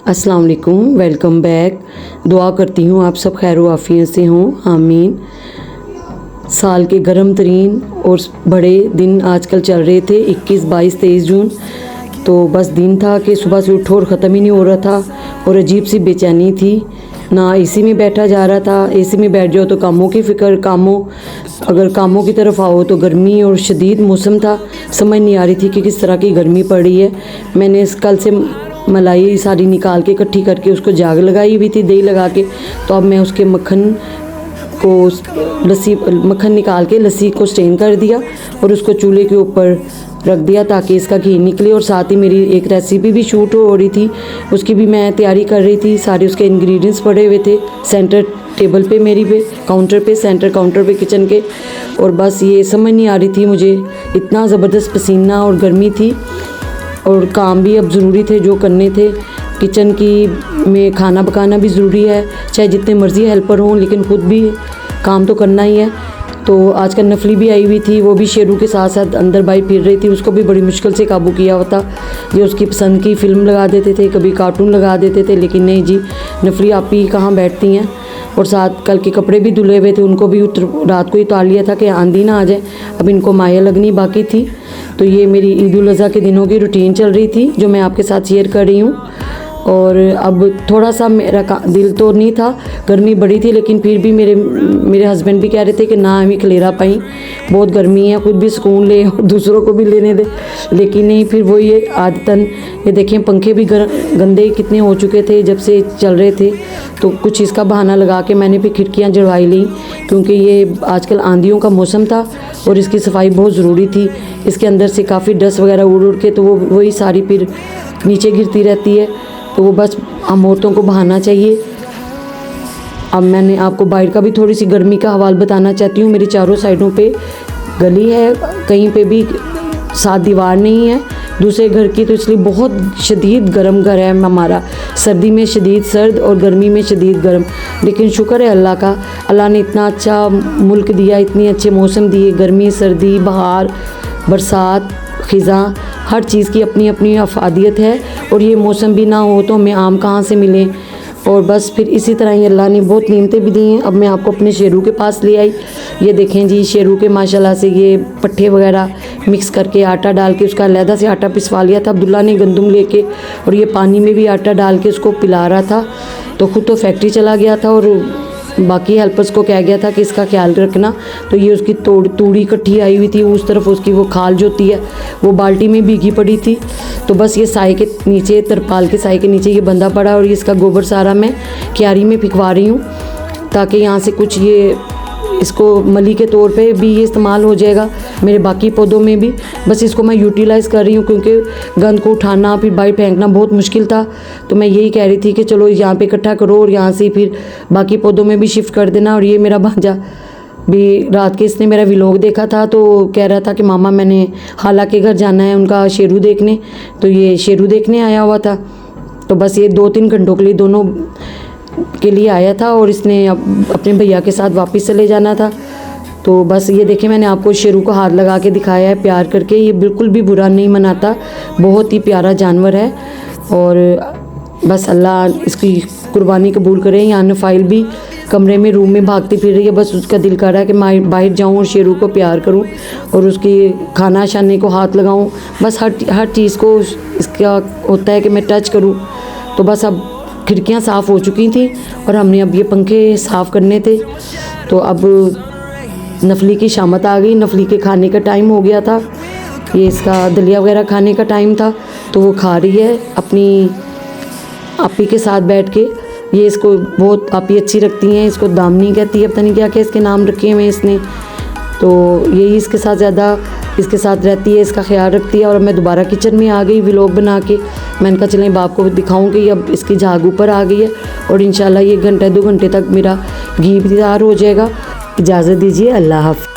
अस्सलाम वालेकुम, welcome back. दुआ करती हूँ आप सब खैर आफियत से हों, आमीन। साल के गर्म तरीन और बड़े दिन आजकल चल रहे थे, 21, 22, 23 जून। तो बस दिन था कि सुबह से उठो और ख़त्म ही नहीं हो रहा था और अजीब सी बेचैनी थी। ना एसी में बैठा जा रहा था, एसी में बैठ जाओ तो कामों की फ़िक्र, अगर कामों की तरफ आओ तो गर्मी और शदीद मौसम था। समझ नहीं आ रही थी कि किस तरह की गर्मी पड़ रही है। मैंने कल से मलाई सारी निकाल के इकट्ठी करके उसको जाग लगाई हुई थी, दही लगा के। तो अब मैं उसके मक्खन निकाल के लस्सी को स्ट्रेन कर दिया और उसको चूल्हे के ऊपर रख दिया ताकि इसका घी निकले। और साथ ही मेरी एक रेसिपी भी शूट हो रही थी, उसकी भी मैं तैयारी कर रही थी। सारे उसके इंग्रेडिएंट्स पड़े हुए थे सेंटर टेबल पे, सेंटर काउंटर पे किचन के। और बस ये समझ नहीं आ रही थी मुझे, इतना ज़बरदस्त पसीना और गर्मी थी और काम भी अब ज़रूरी थे जो करने थे। किचन में खाना पकाना भी ज़रूरी है, चाहे जितने मर्ज़ी हेल्पर हों, लेकिन ख़ुद भी काम तो करना ही है। तो आजकल नफली भी आई हुई थी, वो भी शेरू के साथ साथ अंदर बाई फिर रही थी। उसको भी बड़ी मुश्किल से काबू किया हुआ था। ये उसकी पसंद की फ़िल्म लगा देते थे, कभी कार्टून लगा देते थे, लेकिन नहीं जी, नफली आप ही कहाँ बैठती हैं। और साथ कल के कपड़े भी धुले हुए थे, उनको भी रात को ही उतार लिया था कि आंधी ना आ जाए। अब इनको माया लगनी बाकी थी। तो ये मेरी ईद उल अज़हा के दिनों की रूटीन चल रही थी जो मैं आपके साथ शेयर कर रही हूँ। और अब थोड़ा सा मेरा दिल तो नहीं था, गर्मी बड़ी थी, लेकिन फिर भी मेरे हस्बैंड भी कह रहे थे कि ना हमें खलेरा पाई, बहुत गर्मी है, खुद भी सुकून ले और दूसरों को भी लेने दे। लेकिन नहीं, फिर वो ये आदतन, ये देखें पंखे भी गंदे कितने हो चुके थे जब से चल रहे थे। तो कुछ इसका बहाना लगा के मैंने भी खिड़कियाँ जड़वाई ली, क्योंकि ये आजकल आंधियों का मौसम था और इसकी सफाई बहुत ज़रूरी थी। इसके अंदर से काफ़ी डस्ट वगैरह उड़ के तो वही सारी फिर नीचे गिरती रहती है। तो वो बस हम औरतों को बहाना चाहिए। अब मैंने आपको बाहर का भी थोड़ी सी गर्मी का हवाल बताना चाहती हूँ। मेरी चारों साइडों पे गली है, कहीं पे भी साथ दीवार नहीं है दूसरे घर की, तो इसलिए बहुत शदीद गर्म घर है हमारा। सर्दी में शदीद सर्द और गर्मी में शदीद गर्म। लेकिन शुक्र है अल्लाह का, अल्लाह ने इतना अच्छा मुल्क दिया, इतने अच्छे मौसम दिए, गर्मी, सर्दी, बहार, बरसात, ख़िज़ां, हर चीज़ की अपनी अपनी अफादियत है। और ये मौसम भी ना हो तो हमें आम कहाँ से मिलें। और बस फिर इसी तरह ही अल्लाह ने बहुत नेमतें भी दी हैं। अब मैं आपको अपने शेरू के पास ले आई। ये देखें जी, शेरू के माशाल्लाह से ये पट्ठे वगैरह मिक्स करके आटा डाल के उसका अलहदा से आटा पिसवा लिया था अब्दुल्ला ने गंदम लेके, और ये पानी में भी आटा डाल के उसको पिला रहा था। तो खुद तो फैक्ट्री चला गया था और बाकी हेल्पर्स को कह गया था कि इसका ख्याल रखना। तो ये उसकी तूड़ी इकट्ठी आई हुई थी, उस तरफ उसकी वो खाल जो होती है वो बाल्टी में भीगी पड़ी थी। तो बस ये साए के नीचे, तरपाल के साए के नीचे ये बंधा पड़ा, और इसका गोबर सारा मैं क्यारी में फिकवा रही हूँ ताकि यहाँ से कुछ ये इसको मली के तौर पे भी ये इस्तेमाल हो जाएगा, मेरे बाकी पौधों में भी। बस इसको मैं यूटिलाइज़ कर रही हूँ क्योंकि गंद को उठाना फिर बाहर फेंकना बहुत मुश्किल था। तो मैं यही कह रही थी कि चलो यहाँ पे इकट्ठा करो और यहाँ से फिर बाकी पौधों में भी शिफ्ट कर देना। और ये मेरा भांजा भी रात के इसने मेरा व्लॉग देखा था तो कह रहा था कि मामा मैंने खाला के घर जाना है उनका शेरू देखने। तो ये शेरू देखने आया हुआ था। तो बस ये 2-3 घंटों के लिए दोनों के लिए आया था और इसने अपने भैया के साथ वापस चले जाना था। तो बस ये देखें, मैंने आपको शेरू को हाथ लगा के दिखाया है प्यार करके। ये बिल्कुल भी बुरा नहीं मनाता, बहुत ही प्यारा जानवर है। और बस अल्लाह इसकी कुर्बानी कबूल करे। यहाँ नफ़ाइल भी कमरे में रूम में भागती फिर रही है, बस उसका दिल कर रहा है कि मैं बाहर जाऊँ और शेरू को प्यार करूँ और उसकी खाना शाने को हाथ लगाऊँ। बस हर चीज़ को इसका होता है कि मैं टच करूँ। तो बस अब खिड़कियाँ साफ़ हो चुकी थी और हमने अब ये पंखे साफ़ करने थे। तो अब नफली की शामत आ गई, नफली के खाने का टाइम हो गया था। ये इसका दलिया वगैरह खाने का टाइम था तो वो खा रही है अपनी आपी के साथ बैठ के। ये इसको बहुत आपी अच्छी रखती हैं, इसको दामनी कहती है, पता नहीं क्या क्या इसके नाम रखे हुए इसने। तो यही इसके साथ ज़्यादा इसके साथ रहती है, इसका ख्याल रखती है। और मैं दोबारा किचन में आ गई व्लॉग बना के। मैंने कहा चलें बाप को दिखाऊं कि अब इसकी झाग ऊपर आ गई है और इंशाल्लाह ये 1-2 घंटे तक मेरा घी भी तैयार हो जाएगा। इजाज़त दीजिए, अल्लाह हाफ़िज़।